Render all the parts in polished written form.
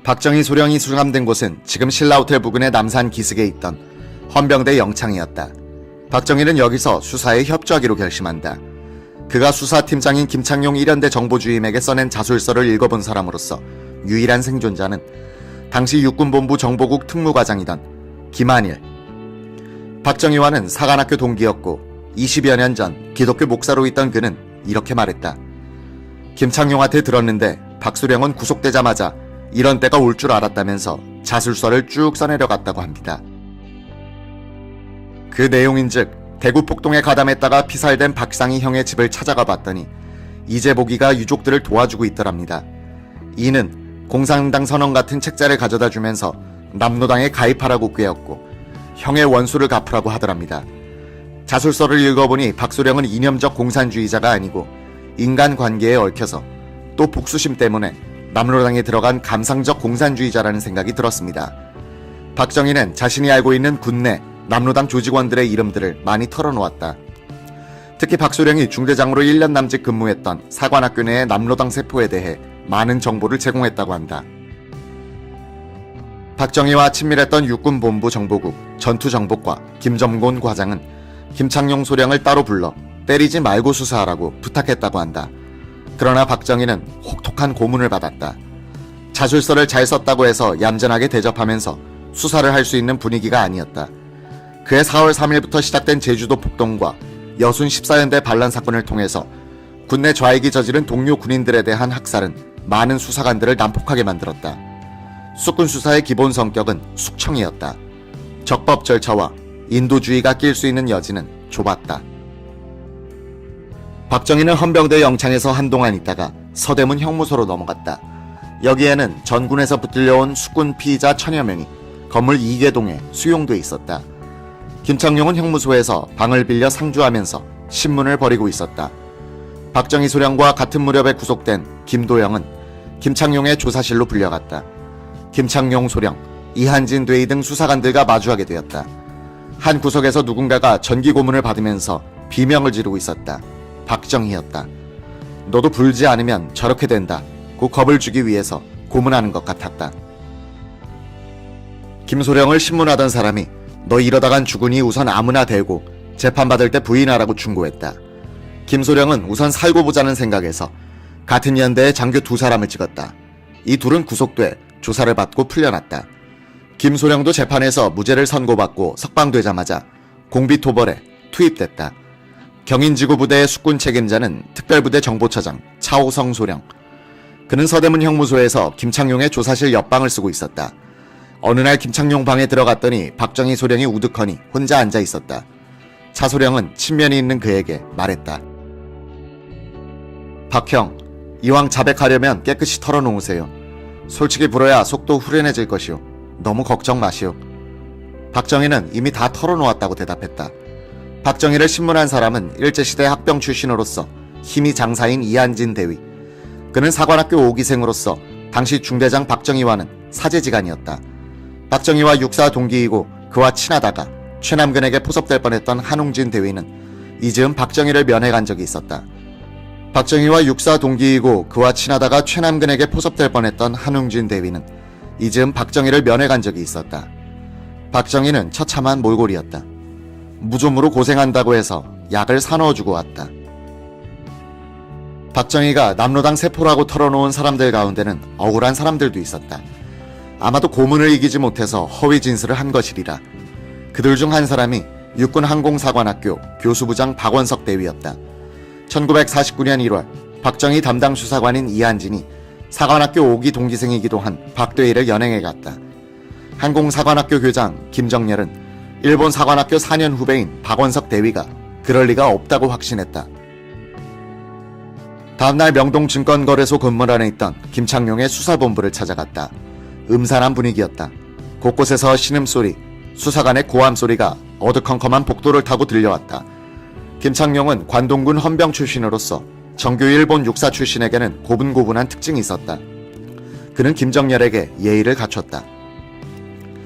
박정희 소령이 수감된 곳은 지금 신라호텔 부근의 남산 기슭에 있던 헌병대 영창이었다. 박정희는 여기서 수사에 협조하기로 결심한다. 그가 수사팀장인 김창룡 1연대 정보주임에게 써낸 자술서를 읽어본 사람으로서 유일한 생존자는 당시 육군본부 정보국 특무과장이던 김한일. 박정희와는 사관학교 동기였고 20여 년 전 기독교 목사로 있던 그는 이렇게 말했다. 김창룡한테 들었는데 박수령은 구속되자마자 이런 때가 올 줄 알았다면서 자술서를 쭉 써내려갔다고 합니다. 그 내용인즉 대구 폭동에 가담했다가 피살된 박상희 형의 집을 찾아가 봤더니 이재복이가 유족들을 도와주고 있더랍니다. 이는 공산당 선언 같은 책자를 가져다 주면서 남로당에 가입하라고 꾀었고 형의 원수를 갚으라고 하더랍니다. 자술서를 읽어보니 박수령은 이념적 공산주의자가 아니고 인간관계에 얽혀서 또 복수심 때문에 남로당에 들어간 감상적 공산주의자라는 생각이 들었습니다. 박정희는 자신이 알고 있는 군내 남로당 조직원들의 이름들을 많이 털어놓았다. 특히 박수령이 중대장으로 1년 남짓 근무했던 사관학교 내의 남로당 세포에 대해 많은 정보를 제공했다고 한다. 박정희와 친밀했던 육군본부 정보국 전투정보과 김점곤 과장은 김창룡 소령을 따로 불러 때리지 말고 수사하라고 부탁했다고 한다. 그러나 박정희는 혹독한 고문을 받았다. 자술서를 잘 썼다고 해서 얌전하게 대접하면서 수사를 할 수 있는 분위기가 아니었다. 그해 4월 3일부터 시작된 제주도 폭동과 여순 14연대 반란 사건을 통해서 군내 좌익이 저지른 동료 군인들에 대한 학살은 많은 수사관들을 난폭하게 만들었다. 수군 수사의 기본 성격은 숙청이었다. 적법 절차와 인도주의가 낄 수 있는 여지는 좁았다. 박정희는 헌병대 영창에서 한동안 있다가 서대문 형무소로 넘어갔다. 여기에는 전군에서 붙들려온 수군 피의자 1000여 명이 건물 2개동에 수용돼 있었다. 김창룡은 형무소에서 방을 빌려 상주하면서 신문을 벌이고 있었다. 박정희 소령과 같은 무렵에 구속된 김도영은 김창룡의 조사실로 불려갔다. 김창룡 소령, 이한진 대위 등 수사관들과 마주하게 되었다. 한 구석에서 누군가가 전기 고문을 받으면서 비명을 지르고 있었다. 박정희였다. 너도 불지 않으면 저렇게 된다. 고 겁을 주기 위해서 고문하는 것 같았다. 김소령을 신문하던 사람이 너 이러다간 죽으니 우선 아무나 대고 재판받을 때 부인하라고 충고했다. 김소령은 우선 살고 보자는 생각에서 같은 연대의 장교 2사람을 찍었다. 이 둘은 구속돼 조사를 받고 풀려났다. 김소령도 재판에서 무죄를 선고받고 석방되자마자 공비토벌에 투입됐다. 경인지구부대의 숙군 책임자는 특별부대 정보처장 차오성 소령. 그는 서대문 형무소에서 김창룡의 조사실 옆방을 쓰고 있었다. 어느 날 김창룡 방에 들어갔더니 박정희 소령이 우두커니 혼자 앉아 있었다. 차 소령은 친면이 있는 그에게 말했다. 박형, 이왕 자백하려면 깨끗이 털어놓으세요. 솔직히 불어야 속도 후련해질 것이오. 너무 걱정 마시오. 박정희는 이미 다 털어놓았다고 대답했다. 박정희를 신문한 사람은 일제시대 학병 출신으로서 힘이 장사인 이한진 대위. 그는 사관학교 5기생으로서 당시 중대장 박정희와는 사제지간이었다. 박정희와 육사 동기이고 그와 친하다가 최남근에게 포섭될 뻔했던 한웅진 대위는 이즈음 박정희를 면회간 적이 있었다. 박정희와 육사 동기이고 그와 친하다가 최남근에게 포섭될 뻔했던 한웅진 대위는 이즈음 박정희를 면회간 적이 있었다. 박정희는 처참한 몰골이었다. 무좀으로 고생한다고 해서 약을 사넣어주고 왔다. 박정희가 남로당 세포라고 털어놓은 사람들 가운데는 억울한 사람들도 있었다. 아마도 고문을 이기지 못해서 허위 진술을 한 것이리라. 그들 중 한 사람이 육군항공사관학교 교수부장 박원석 대위였다. 1949년 1월 박정희 담당 수사관인 이한진이 사관학교 5기 동기생이기도 한 박대위를 연행해 갔다. 항공사관학교 교장 김정렬은 일본 사관학교 4년 후배인 박원석 대위가 그럴 리가 없다고 확신했다. 다음날 명동증권거래소 건물 안에 있던 김창룡의 수사본부를 찾아갔다. 음산한 분위기였다. 곳곳에서 신음소리, 수사관의 고함소리가 어두컴컴한 복도를 타고 들려왔다. 김창룡은 관동군 헌병 출신으로서 정규 일본 육사 출신에게는 고분고분한 특징이 있었다. 그는 김정렬에게 예의를 갖췄다.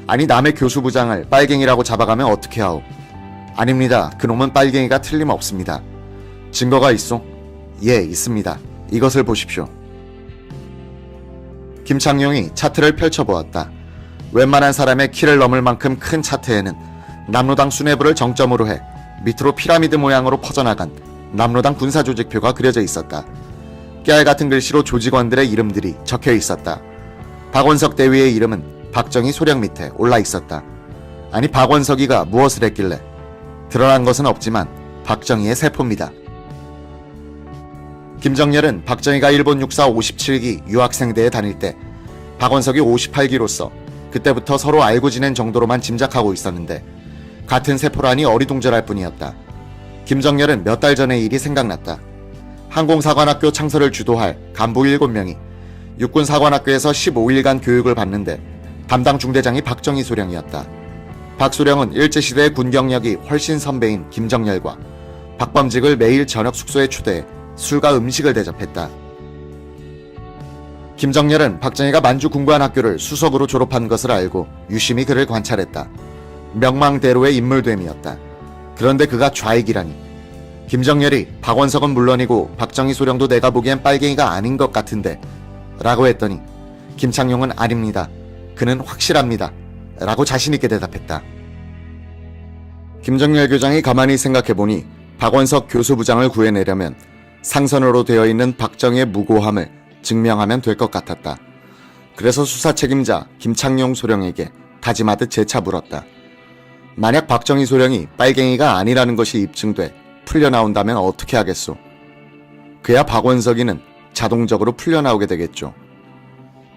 아니 남의 교수부장을 빨갱이라고 잡아가면 어떻게 하오? 아닙니다. 그놈은 빨갱이가 틀림없습니다. 증거가 있소? 예, 있습니다. 이것을 보십시오. 김창룡이 차트를 펼쳐보았다. 웬만한 사람의 키를 넘을 만큼 큰 차트에는 남로당 수뇌부를 정점으로 해 밑으로 피라미드 모양으로 퍼져나간 남로당 군사조직표가 그려져 있었다. 깨알같은 글씨로 조직원들의 이름들이 적혀 있었다. 박원석 대위의 이름은 박정희 소령 밑에 올라 있었다. 아니, 박원석이가 무엇을 했길래? 드러난 것은 없지만 박정희의 세포입니다. 김정렬은 박정희가 일본 육사 57기 유학생대에 다닐 때 박원석이 58기로서 그때부터 서로 알고 지낸 정도로만 짐작하고 있었는데 같은 세포라니 어리둥절할 뿐이었다. 김정렬은 몇 달 전의 일이 생각났다. 항공사관학교 창설을 주도할 간부 7명이 육군사관학교에서 15일간 교육을 받는데 담당 중대장이 박정희 소령이었다. 박 소령은 일제시대의 군 경력이 훨씬 선배인 김정렬과 박범직을 매일 저녁 숙소에 초대해 술과 음식을 대접했다. 김정렬은 박정희가 만주 군관학교를 수석으로 졸업한 것을 알고 유심히 그를 관찰했다. 명망대로의 인물됨이었다. 그런데 그가 좌익이라니. 김정렬이 박원석은 물론이고 박정희 소령도 내가 보기엔 빨갱이가 아닌 것 같은데 라고 했더니 김창룡은 아닙니다. 그는 확실합니다. 라고 자신있게 대답했다. 김정렬 교장이 가만히 생각해보니 박원석 교수부장을 구해내려면 상선으로 되어 있는 박정희의 무고함을 증명하면 될 것 같았다. 그래서 수사 책임자 김창룡 소령에게 다짐하듯 재차 물었다. 만약 박정희 소령이 빨갱이가 아니라는 것이 입증돼 풀려나온다면 어떻게 하겠소? 그야 박원석이는 자동적으로 풀려나오게 되겠죠.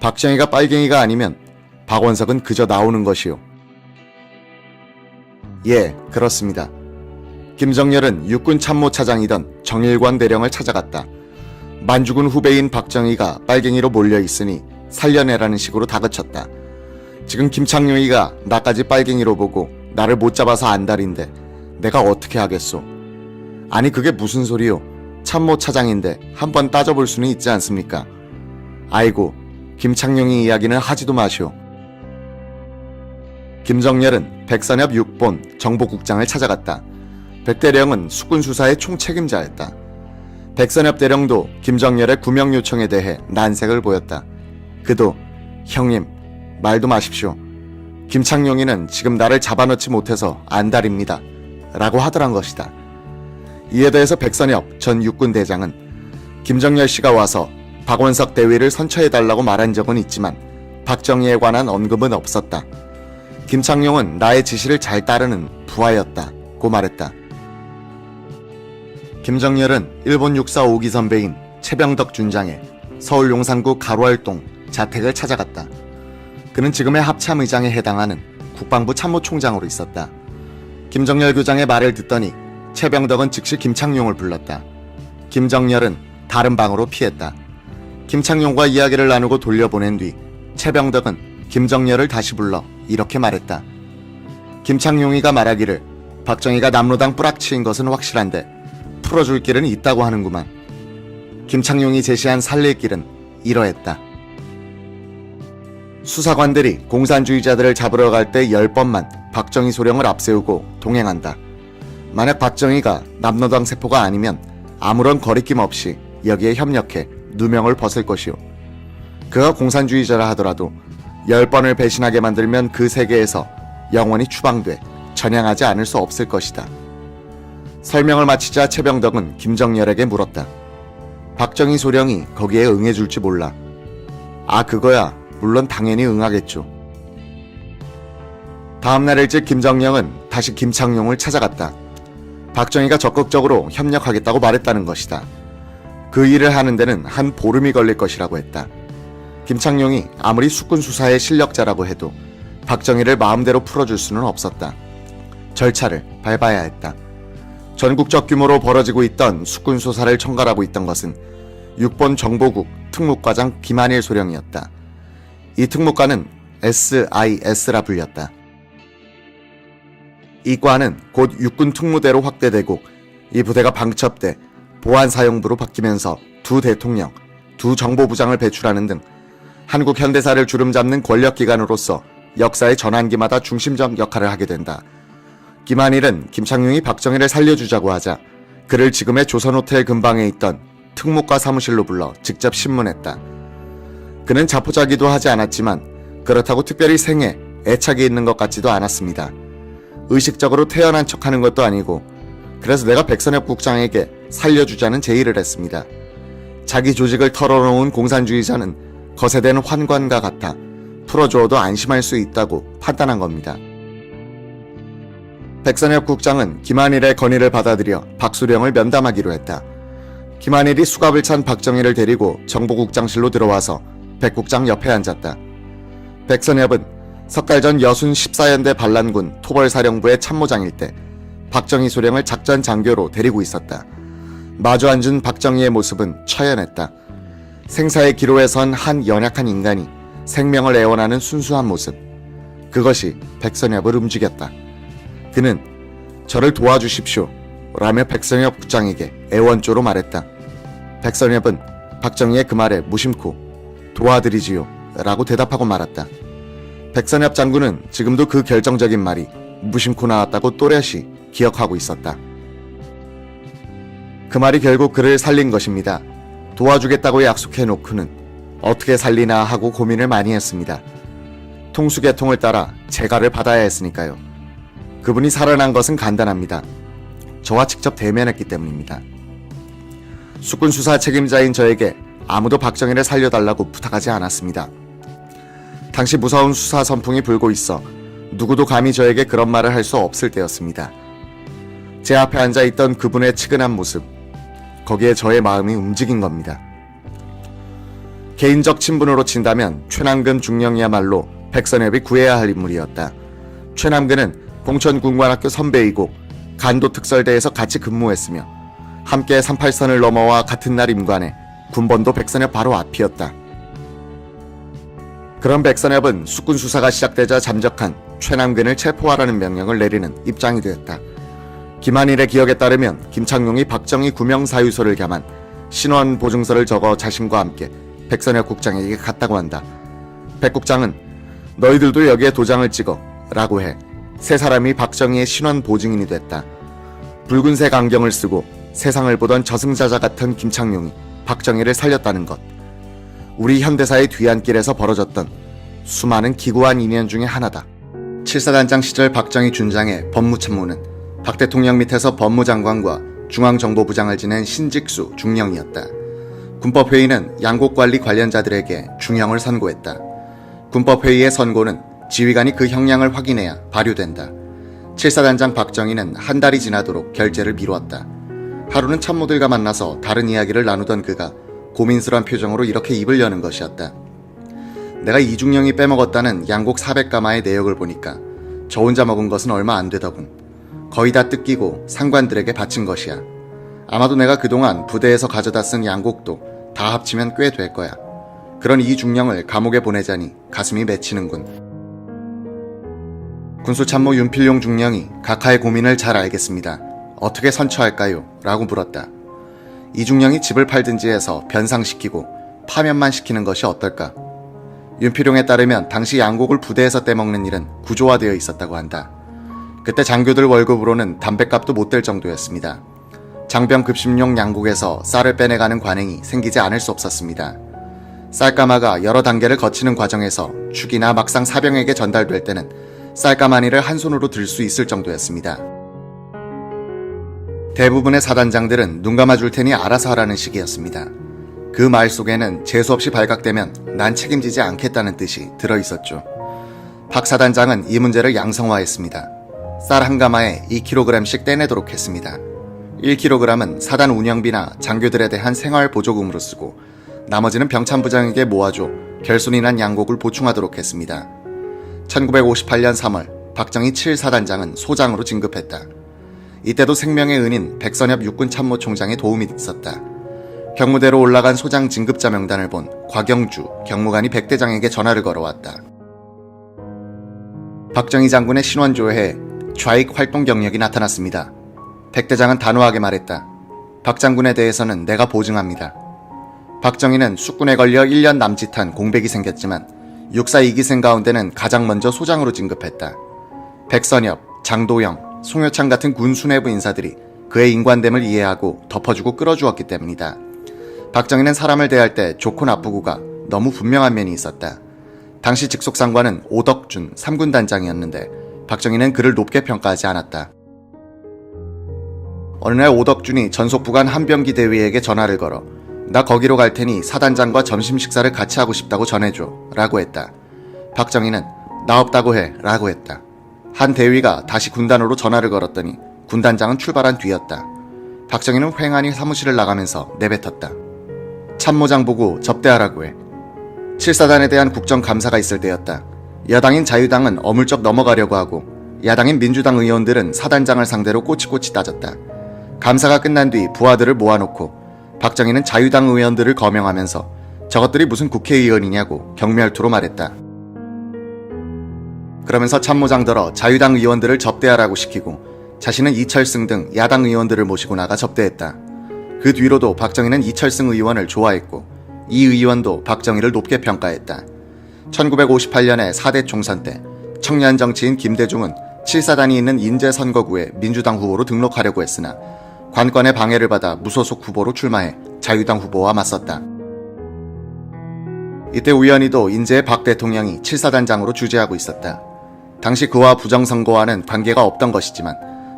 박정희가 빨갱이가 아니면 박원석은 그저 나오는 것이요. 예, 그렇습니다. 김정렬은 육군 참모차장이던 정일관 대령을 찾아갔다. 만주군 후배인 박정희가 빨갱이로 몰려있으니 살려내라는 식으로 다그쳤다. 지금 김창룡이가 나까지 빨갱이로 보고 나를 못 잡아서 안달인데 내가 어떻게 하겠소? 아니, 그게 무슨 소리요? 참모차장인데 한번 따져볼 수는 있지 않습니까? 아이고, 김창룡이 이야기는 하지도 마시오. 김정렬은 백선엽 6본 정보국장을 찾아갔다. 백 대령은 수군 수사의 총책임자였다. 백선엽 대령도 김정렬의 구명 요청에 대해 난색을 보였다. 그도 형님, 말도 마십시오. 김창룡이는 지금 나를 잡아넣지 못해서 안달입니다. 라고 하더란 것이다. 이에 대해서 백선엽 전 육군 대장은 김정렬 씨가 와서 박원석 대위를 선처해달라고 말한 적은 있지만 박정희에 관한 언급은 없었다. 김창룡은 나의 지시를 잘 따르는 부하였다고 말했다. 김정렬은 일본 육사 5기 선배인 최병덕 준장의 서울 용산구 가로알동 자택을 찾아갔다. 그는 지금의 합참의장에 해당하는 국방부 참모총장으로 있었다. 김정렬 교장의 말을 듣더니 최병덕은 즉시 김창룡을 불렀다. 김정렬은 다른 방으로 피했다. 김창룡과 이야기를 나누고 돌려보낸 뒤 최병덕은 김정렬을 다시 불러 이렇게 말했다. 김창룡이가 말하기를 박정희가 남로당 뿌락치인 것은 확실한데 풀어줄 길은 있다고 하는구만. 김창룡이 제시한 살릴 길은 이러했다. 수사관들이 공산주의자들을 잡으러 갈 때 10번만 박정희 소령을 앞세우고 동행한다. 만약 박정희가 남로당 세포가 아니면 아무런 거리낌 없이 여기에 협력해 누명을 벗을 것이오. 그가 공산주의자라 하더라도 10번을 배신하게 만들면 그 세계에서 영원히 추방돼 전향하지 않을 수 없을 것이다. 설명을 마치자 최병덕은 김정렬에게 물었다. 박정희 소령이 거기에 응해줄지 몰라. 아, 그거야 물론 당연히 응하겠죠. 다음날 일찍 김정렬은 다시 김창룡을 찾아갔다. 박정희가 적극적으로 협력하겠다고 말했다는 것이다. 그 일을 하는 데는 한 보름이 걸릴 것이라고 했다. 김창룡이 아무리 수군 수사의 실력자라고 해도 박정희를 마음대로 풀어줄 수는 없었다. 절차를 밟아야 했다. 전국적 규모로 벌어지고 있던 수군 수사를 총괄하고 있던 것은 6번 정보국 특무과장 김한일 소령이었다. 이 특무과는 SIS라 불렸다. 이 과는 곧 육군 특무대로 확대되고 이 부대가 방첩대, 보안사령부로 바뀌면서 두 대통령, 두 정보부장을 배출하는 등 한국 현대사를 주름잡는 권력기관으로서 역사의 전환기마다 중심적 역할을 하게 된다. 김한일은 김창룡이 박정희를 살려주자고 하자 그를 지금의 조선호텔 근방에 있던 특무과 사무실로 불러 직접 신문했다. 그는 자포자기도 하지 않았지만 그렇다고 특별히 생에 애착이 있는 것 같지도 않았습니다. 의식적으로 태어난 척하는 것도 아니고 그래서 내가 백선엽 국장에게 살려주자는 제의를 했습니다. 자기 조직을 털어놓은 공산주의자는 거세된 환관과 같아 풀어주어도 안심할 수 있다고 판단한 겁니다. 백선엽 국장은 김한일의 건의를 받아들여 박수령을 면담하기로 했다. 김한일이 수갑을 찬 박정희를 데리고 정보국장실로 들어와서 백 국장 옆에 앉았다. 백선엽은 석 달 전 여순 14연대 반란군 토벌사령부의 참모장일 때 박정희 소령을 작전 장교로 데리고 있었다. 마주 앉은 박정희의 모습은 처연했다. 생사의 기로에 선 한 연약한 인간이 생명을 애원하는 순수한 모습. 그것이 백선엽을 움직였다. 그는 저를 도와주십시오 라며 백선엽 국장에게 애원조로 말했다. 백선엽은 박정희의 그 말에 무심코 도와드리지요 라고 대답하고 말았다. 백선엽 장군은 지금도 그 결정적인 말이 무심코 나왔다고 또렷이 기억하고 있었다. 그 말이 결국 그를 살린 것입니다. 도와주겠다고 약속해놓고는 어떻게 살리나 하고 고민을 많이 했습니다. 통수계통을 따라 재가를 받아야 했으니까요. 그분이 살아난 것은 간단합니다. 저와 직접 대면했기 때문입니다. 수군 수사 책임자인 저에게 아무도 박정희를 살려달라고 부탁하지 않았습니다. 당시 무서운 수사 선풍이 불고 있어 누구도 감히 저에게 그런 말을 할 수 없을 때였습니다. 제 앞에 앉아있던 그분의 측은한 모습, 거기에 저의 마음이 움직인 겁니다. 개인적 친분으로 친다면 최남근 중령이야말로 백선엽이 구해야 할 인물이었다. 최남근은 봉천군관학교 선배이고 간도특설대에서 같이 근무했으며 함께 38선을 넘어와 같은 날 임관해 군번도 백선엽 바로 앞이었다. 그런 백선엽은 수군 수사가 시작되자 잠적한 최남근을 체포하라는 명령을 내리는 입장이 되었다. 김한일의 기억에 따르면 김창룡이 박정희 구명사유서를 겸한 신원 보증서를 적어 자신과 함께 백선엽 국장에게 갔다고 한다. 백 국장은 너희들도 여기에 도장을 찍어 라고 해 세 사람이 박정희의 신원 보증인이 됐다. 붉은색 안경을 쓰고 세상을 보던 저승자자 같은 김창룡이 박정희를 살렸다는 것. 우리 현대사의 뒤안길에서 벌어졌던 수많은 기구한 인연 중에 하나다. 7사단장 시절 박정희 준장의 법무참모는 박 대통령 밑에서 법무장관과 중앙정보부장을 지낸 신직수 중령이었다. 군법회의는 양곡관리 관련자들에게 중형을 선고했다. 군법회의의 선고는 지휘관이 그 형량을 확인해야 발효된다. 7사단장 박정희는 한 달이 지나도록 결재를 미루었다. 하루는 참모들과 만나서 다른 이야기를 나누던 그가 고민스러운 표정으로 이렇게 입을 여는 것이었다. 내가 이중령이 빼먹었다는 양곡 400가마의 내역을 보니까 저 혼자 먹은 것은 얼마 안 되더군. 거의 다 뜯기고 상관들에게 바친 것이야. 아마도 내가 그동안 부대에서 가져다 쓴 양곡도 다 합치면 꽤 될 거야. 그런 이중령을 감옥에 보내자니 가슴이 맺히는군. 군수참모 윤필용 중령이 각하의 고민을 잘 알겠습니다. 어떻게 선처할까요? 라고 물었다. 이중령이 집을 팔든지 해서 변상시키고 파면만 시키는 것이 어떨까? 윤필용에 따르면 당시 양곡을 부대에서 떼먹는 일은 구조화되어 있었다고 한다. 그때 장교들 월급으로는 담뱃값도 못 될 정도였습니다. 장병 급식용 양곡에서 쌀을 빼내가는 관행이 생기지 않을 수 없었습니다. 쌀가마가 여러 단계를 거치는 과정에서 축이나 막상 사병에게 전달될 때는 쌀가마니를 한 손으로 들 수 있을 정도였습니다. 대부분의 사단장들은 눈 감아줄 테니 알아서 하라는 식이었습니다. 그 말 속에는 재수없이 발각되면 난 책임지지 않겠다는 뜻이 들어있었죠. 박 사단장은 이 문제를 양성화했습니다. 쌀 한 가마에 2kg씩 떼내도록 했습니다. 1kg은 사단 운영비나 장교들에 대한 생활 보조금으로 쓰고 나머지는 병참부장에게 모아줘 결손이 난 양곡을 보충하도록 했습니다. 1958년 3월 박정희 7사단장은 소장으로 진급했다. 이때도 생명의 은인 백선엽 육군참모총장의 도움이 있었다. 경무대로 올라간 소장 진급자 명단을 본 곽영주 경무관이 백 대장에게 전화를 걸어왔다. 박정희 장군의 신원조회에 좌익 활동 경력이 나타났습니다. 백 대장은 단호하게 말했다. 박 장군에 대해서는 내가 보증합니다. 박정희는 숙군에 걸려 1년 남짓한 공백이 생겼지만 육사 2기생 가운데는 가장 먼저 소장으로 진급했다. 백선엽, 장도영, 송효창 같은 군 수뇌부 인사들이 그의 인관됨을 이해하고 덮어주고 끌어주었기 때문이다. 박정희는 사람을 대할 때 좋고 나쁘고가 너무 분명한 면이 있었다. 당시 직속상관은 오덕준 3군 단장이었는데 박정희는 그를 높게 평가하지 않았다. 어느 날 오덕준이 전속부관 한병기 대위에게 전화를 걸어 나 거기로 갈 테니 사단장과 점심 식사를 같이 하고 싶다고 전해줘 라고 했다. 박정희는 나 없다고 해 라고 했다. 한 대위가 다시 군단으로 전화를 걸었더니 군단장은 출발한 뒤였다. 박정희는 횡하니 사무실을 나가면서 내뱉었다. 참모장 보고 접대하라고 해. 7사단에 대한 국정감사가 있을 때였다. 여당인 자유당은 어물쩍 넘어가려고 하고 야당인 민주당 의원들은 사단장을 상대로 꼬치꼬치 따졌다. 감사가 끝난 뒤 부하들을 모아놓고 박정희는 자유당 의원들을 거명하면서 저것들이 무슨 국회의원이냐고 경멸투로 말했다. 그러면서 참모장더러 자유당 의원들을 접대하라고 시키고 자신은 이철승 등 야당 의원들을 모시고 나가 접대했다. 그 뒤로도 박정희는 이철승 의원을 좋아했고 이 의원도 박정희를 높게 평가했다. 1958년에 4대 총선 때 청년 정치인 김대중은 7사단이 있는 인제 선거구에 민주당 후보로 등록하려고 했으나 관건의 방해를 받아 무소속 후보로 출마해 자유당 후보와 맞섰다. 이때 우연히도 인제의 박 대통령이 7사단장으로 주재하고 있었다. 당시 그와 부정선거와는 관계가 없던 것이지만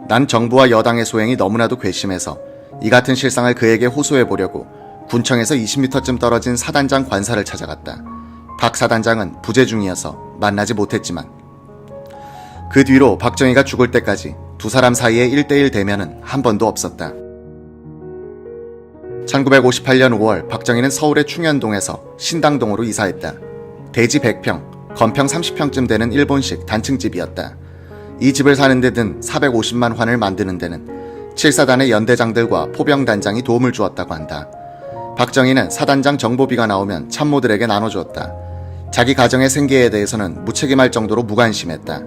난 정부와 여당의 소행이 너무나도 괘씸해서 이 같은 실상을 그에게 호소해보려고 군청에서 20m쯤 떨어진 사단장 관사를 찾아갔다. 박 사단장은 부재 중이어서 만나지 못했지만 그 뒤로 박정희가 죽을 때까지 두 사람 사이의 1대1 대면은 한 번도 없었다. 1958년 5월 박정희는 서울의 충현동에서 신당동으로 이사했다. 대지 100평, 건평 30평쯤 되는 일본식 단층집이었다. 이 집을 사는 데 든 450만 환을 만드는 데는 7사단의 연대장들과 포병단장이 도움을 주었다고 한다. 박정희는 사단장 정보비가 나오면 참모들에게 나눠주었다. 자기 가정의 생계에 대해서는 무책임할 정도로 무관심했다.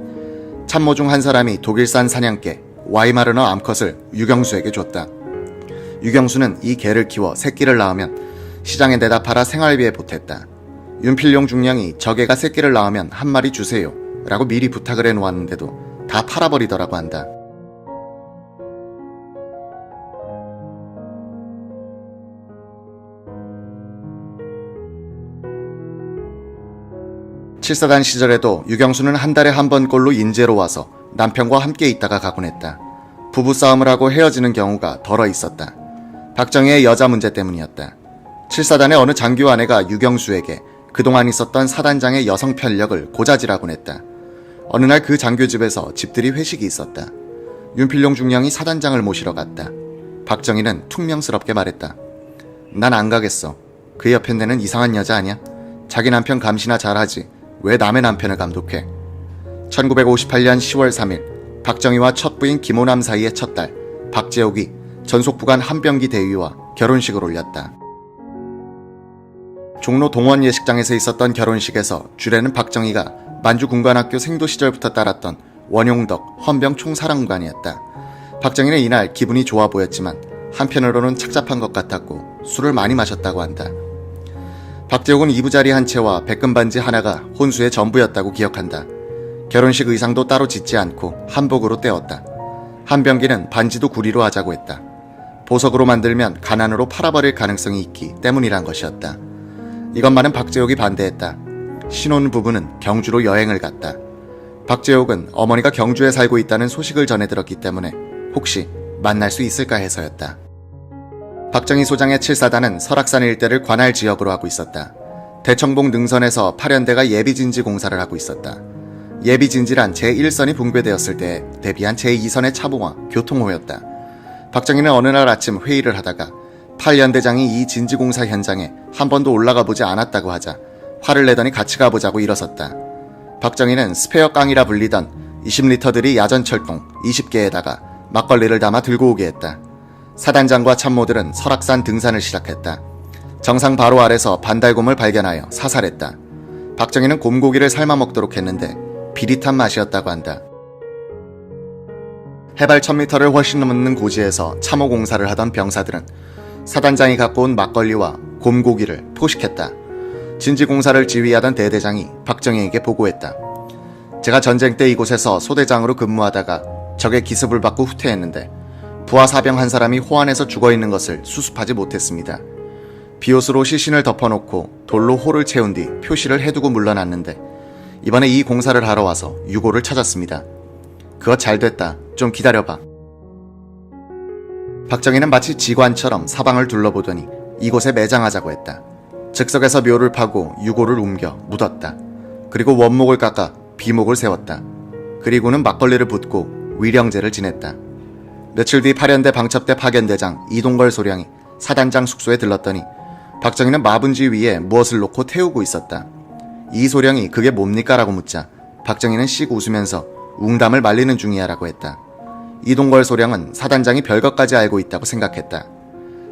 참모 중 한 사람이 독일산 사냥개 와이마르너 암컷을 유경수에게 줬다. 유경수는 이 개를 키워 새끼를 낳으면 시장에 내다 팔아 생활비에 보탰다. 윤필용 중령이 저 개가 새끼를 낳으면 한 마리 주세요 라고 미리 부탁을 해놓았는데도 다 팔아버리더라고 한다. 칠사단 시절에도 유경수는 한 달에 한 번꼴로 인제로 와서 남편과 함께 있다가 가곤 했다. 부부싸움을 하고 헤어지는 경우가 덜어 있었다. 박정희의 여자 문제 때문이었다. 7사단의 어느 장교 아내가 유경수에게 그동안 있었던 사단장의 여성 편력을 고자질하곤 했다. 어느 날 그 장교 집에서 집들이 회식이 있었다. 윤필용 중령이 사단장을 모시러 갔다. 박정희는 퉁명스럽게 말했다. 난 안 가겠어. 그 옆에 내는 이상한 여자 아니야? 자기 남편 감시나 잘하지. 왜 남의 남편을 감독해? 1958년 10월 3일 박정희와 첫 부인 김호남 사이의 첫 딸 박재옥이 전속부관 한병기 대위와 결혼식을 올렸다. 종로 동원 예식장에서 있었던 결혼식에서 주례는 박정희가 만주군관학교 생도 시절부터 따랐던 원용덕 헌병 총사령관이었다. 박정희는 이날 기분이 좋아 보였지만 한편으로는 착잡한 것 같았고 술을 많이 마셨다고 한다. 박재옥은 이부자리 한 채와 백금반지 하나가 혼수의 전부였다고 기억한다. 결혼식 의상도 따로 짓지 않고 한복으로 때웠다. 한병기는 반지도 구리로 하자고 했다. 보석으로 만들면 가난으로 팔아버릴 가능성이 있기 때문이란 것이었다. 이것만은 박재옥이 반대했다. 신혼부부는 경주로 여행을 갔다. 박재옥은 어머니가 경주에 살고 있다는 소식을 전해 들었기 때문에 혹시 만날 수 있을까 해서였다. 박정희 소장의 7사단은 설악산 일대를 관할 지역으로 하고 있었다. 대청봉 능선에서 파련대가 예비진지 공사를 하고 있었다. 예비진지란 제1선이 붕괴되었을 때 대비한 제2선의 차봉화, 교통호였다. 박정희는 어느 날 아침 회의를 하다가 팔연대장이 이 진지공사 현장에 한 번도 올라가 보지 않았다고 하자 화를 내더니 같이 가보자고 일어섰다. 박정희는 스페어 깡이라 불리던 20리터들이 야전철통 20개에다가 막걸리를 담아 들고 오게 했다. 사단장과 참모들은 설악산 등산을 시작했다. 정상 바로 아래서 반달곰을 발견하여 사살했다. 박정희는 곰고기를 삶아 먹도록 했는데 비릿한 맛이었다고 한다. 해발 1000m를 훨씬 넘는 고지에서 참호 공사를 하던 병사들은 사단장이 갖고 온 막걸리와 곰고기를 포식했다. 진지공사를 지휘하던 대대장이 박정희에게 보고했다. 제가 전쟁 때 이곳에서 소대장으로 근무하다가 적의 기습을 받고 후퇴했는데 부하 사병 한 사람이 호안에서 죽어있는 것을 수습하지 못했습니다. 비옷으로 시신을 덮어놓고 돌로 홀을 채운 뒤 표시를 해두고 물러났는데 이번에 이 공사를 하러 와서 유골을 찾았습니다. 그거 잘 됐다. 좀 기다려봐. 박정희는 마치 지관처럼 사방을 둘러보더니 이곳에 매장하자고 했다. 즉석에서 묘를 파고 유골을 옮겨 묻었다. 그리고 원목을 깎아 비목을 세웠다. 그리고는 막걸리를 붓고 위령제를 지냈다. 며칠 뒤 파련대 방첩대 파견대장 이동걸 소령이 사단장 숙소에 들렀더니 박정희는 마분지 위에 무엇을 놓고 태우고 있었다. 이 소령이 그게 뭡니까? 라고 묻자 박정희는 씩 웃으면서 웅담을 말리는 중이야 라고 했다. 이동걸 소령은 사단장이 별것까지 알고 있다고 생각했다.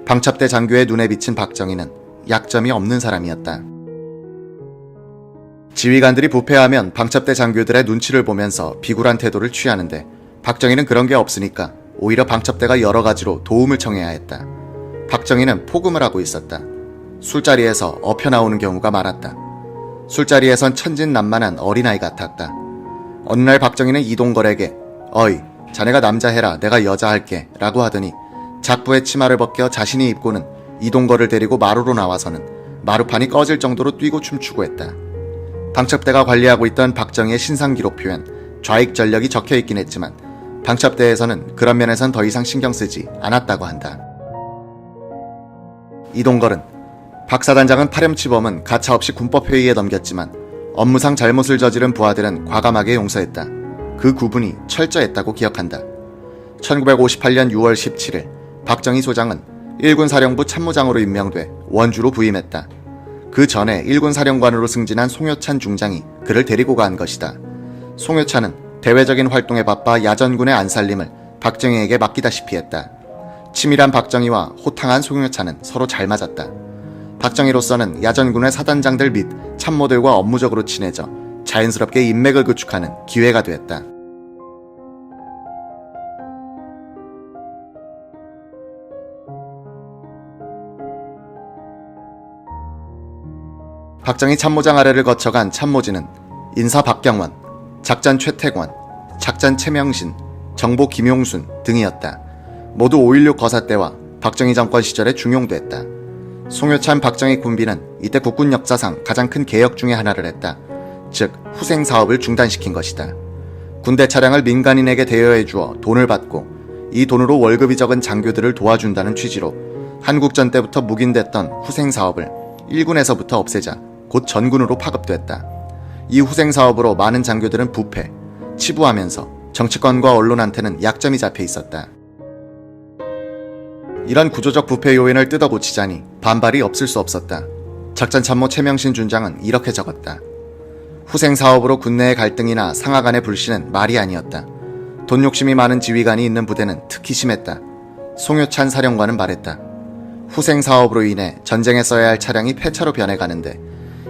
방첩대 장교의 눈에 비친 박정희는 약점이 없는 사람이었다. 지휘관들이 부패하면 방첩대 장교들의 눈치를 보면서 비굴한 태도를 취하는데 박정희는 그런 게 없으니까 오히려 방첩대가 여러 가지로 도움을 청해야 했다. 박정희는 포금을 하고 있었다. 술자리에서 엎혀 나오는 경우가 많았다. 술자리에선 천진난만한 어린아이 같았다. 어느 날 박정희는 이동걸에게 어이, 자네가 남자 해라, 내가 여자 할게 라고 하더니 작부의 치마를 벗겨 자신이 입고는 이동걸을 데리고 마루로 나와서는 마루판이 꺼질 정도로 뛰고 춤추고 했다. 방첩대가 관리하고 있던 박정희의 신상기록 표엔 좌익 전력이 적혀있긴 했지만 방첩대에서는 그런 면에선 더 이상 신경 쓰지 않았다고 한다. 이동걸은 박 사단장은 파렴치범은 가차없이 군법회의에 넘겼지만 업무상 잘못을 저지른 부하들은 과감하게 용서했다. 그 구분이 철저했다고 기억한다. 1958년 6월 17일 박정희 소장은 1군 사령부 참모장으로 임명돼 원주로 부임했다. 그 전에 1군 사령관으로 승진한 송효찬 중장이 그를 데리고 간 것이다. 송효찬은 대외적인 활동에 바빠 야전군의 안살림을 박정희에게 맡기다시피 했다. 치밀한 박정희와 호탕한 송효찬은 서로 잘 맞았다. 박정희로서는 야전군의 사단장들 및 참모들과 업무적으로 친해져 자연스럽게 인맥을 구축하는 기회가 되었다. 박정희 참모장 아래를 거쳐간 참모진은 인사 박경원, 작전 최태권, 작전 최명신, 정보 김용순 등이었다. 모두 5.16 거사 때와 박정희 정권 시절에 중용됐다. 송효찬 박정희 군비는 이때 국군 역사상 가장 큰 개혁 중의 하나를 했다. 즉 후생 사업을 중단시킨 것이다. 군대 차량을 민간인에게 대여해 주어 돈을 받고 이 돈으로 월급이 적은 장교들을 도와준다는 취지로 한국전 때부터 묵인됐던 후생 사업을 1군에서부터 없애자 곧 전군으로 파급됐다. 이 후생 사업으로 많은 장교들은 부패, 치부하면서 정치권과 언론한테는 약점이 잡혀 있었다. 이런 구조적 부패 요인을 뜯어고치자니 반발이 없을 수 없었다. 작전참모 최명신 준장은 이렇게 적었다. 후생 사업으로 군내의 갈등이나 상하 간의 불신은 말이 아니었다. 돈 욕심이 많은 지휘관이 있는 부대는 특히 심했다. 송효찬 사령관은 말했다. 후생 사업으로 인해 전쟁에 써야 할 차량이 폐차로 변해가는데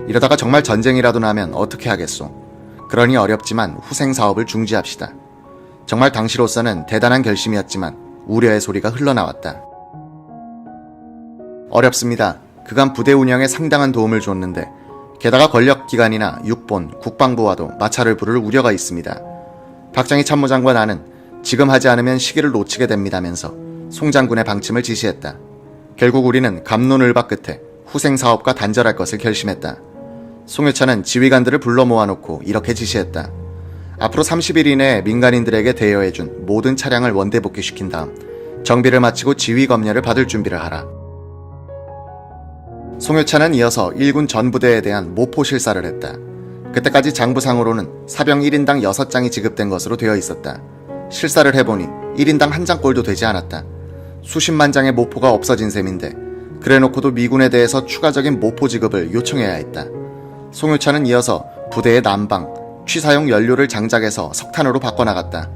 이러다가 정말 전쟁이라도 나면 어떻게 하겠소. 그러니 어렵지만 후생 사업을 중지합시다. 정말 당시로서는 대단한 결심이었지만 우려의 소리가 흘러나왔다. 어렵습니다. 그간 부대 운영에 상당한 도움을 줬는데 게다가 권력기관이나 육본, 국방부와도 마찰을 부를 우려가 있습니다. 박정희 참모장과 나는 지금 하지 않으면 시기를 놓치게 됩니다면서 송장군의 방침을 지시했다. 결국 우리는 갑론을박 끝에 후생 사업과 단절할 것을 결심했다. 송효찬은 지휘관들을 불러 모아놓고 이렇게 지시했다. 앞으로 30일 이내에 민간인들에게 대여해준 모든 차량을 원대 복귀시킨 다음 정비를 마치고 지휘 검열을 받을 준비를 하라. 송효찬은 이어서 1군 전부대에 대한 모포 실사를 했다. 그때까지 장부상으로는 사병 1인당 6장이 지급된 것으로 되어 있었다. 실사를 해보니 1인당 1장꼴도 되지 않았다. 수십만 장의 모포가 없어진 셈인데 그래놓고도 미군에 대해서 추가적인 모포 지급을 요청해야 했다. 송효찬은 이어서 부대의 난방, 취사용 연료를 장작해서 석탄으로 바꿔나갔다.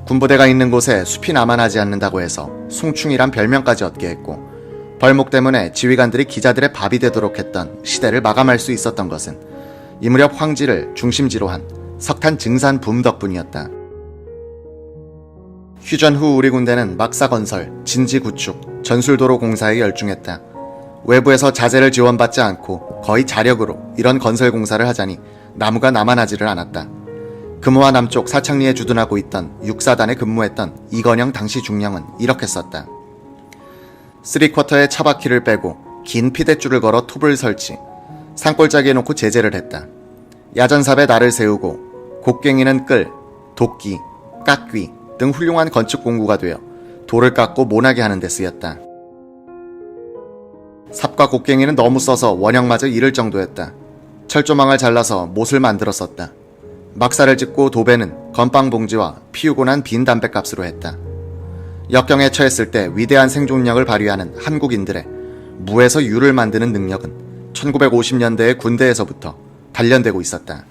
군부대가 있는 곳에 숲이 남아나지 않는다고 해서 송충이란 별명까지 얻게 했고 벌목 때문에 지휘관들이 기자들의 밥이 되도록 했던 시대를 마감할 수 있었던 것은 이 무렵 황지를 중심지로 한 석탄 증산 붐 덕분이었다. 휴전 후 우리 군대는 막사건설, 진지구축, 전술도로 공사에 열중했다. 외부에서 자재를 지원받지 않고 거의 자력으로 이런 건설 공사를 하자니 나무가 남아나지를 않았다. 금호와 남쪽 사창리에 주둔하고 있던 6사단에 근무했던 이건영 당시 중령은 이렇게 썼다. 3쿼터의 차바퀴를 빼고 긴 피대줄을 걸어 톱을 설치, 산골짜기에 놓고 제재를 했다. 야전삽에 날을 세우고 곡괭이는 끌, 도끼, 깎귀 등 훌륭한 건축 공구가 되어 돌을 깎고 모나게 하는 데 쓰였다. 삽과 곡괭이는 너무 써서 원형마저 잃을 정도였다. 철조망을 잘라서 못을 만들어 썼다. 막사를 찍고 도배는 건빵 봉지와 피우고 난 빈 담뱃값으로 했다. 역경에 처했을 때 위대한 생존력을 발휘하는 한국인들의 무에서 유를 만드는 능력은 1950년대의 군대에서부터 단련되고 있었다.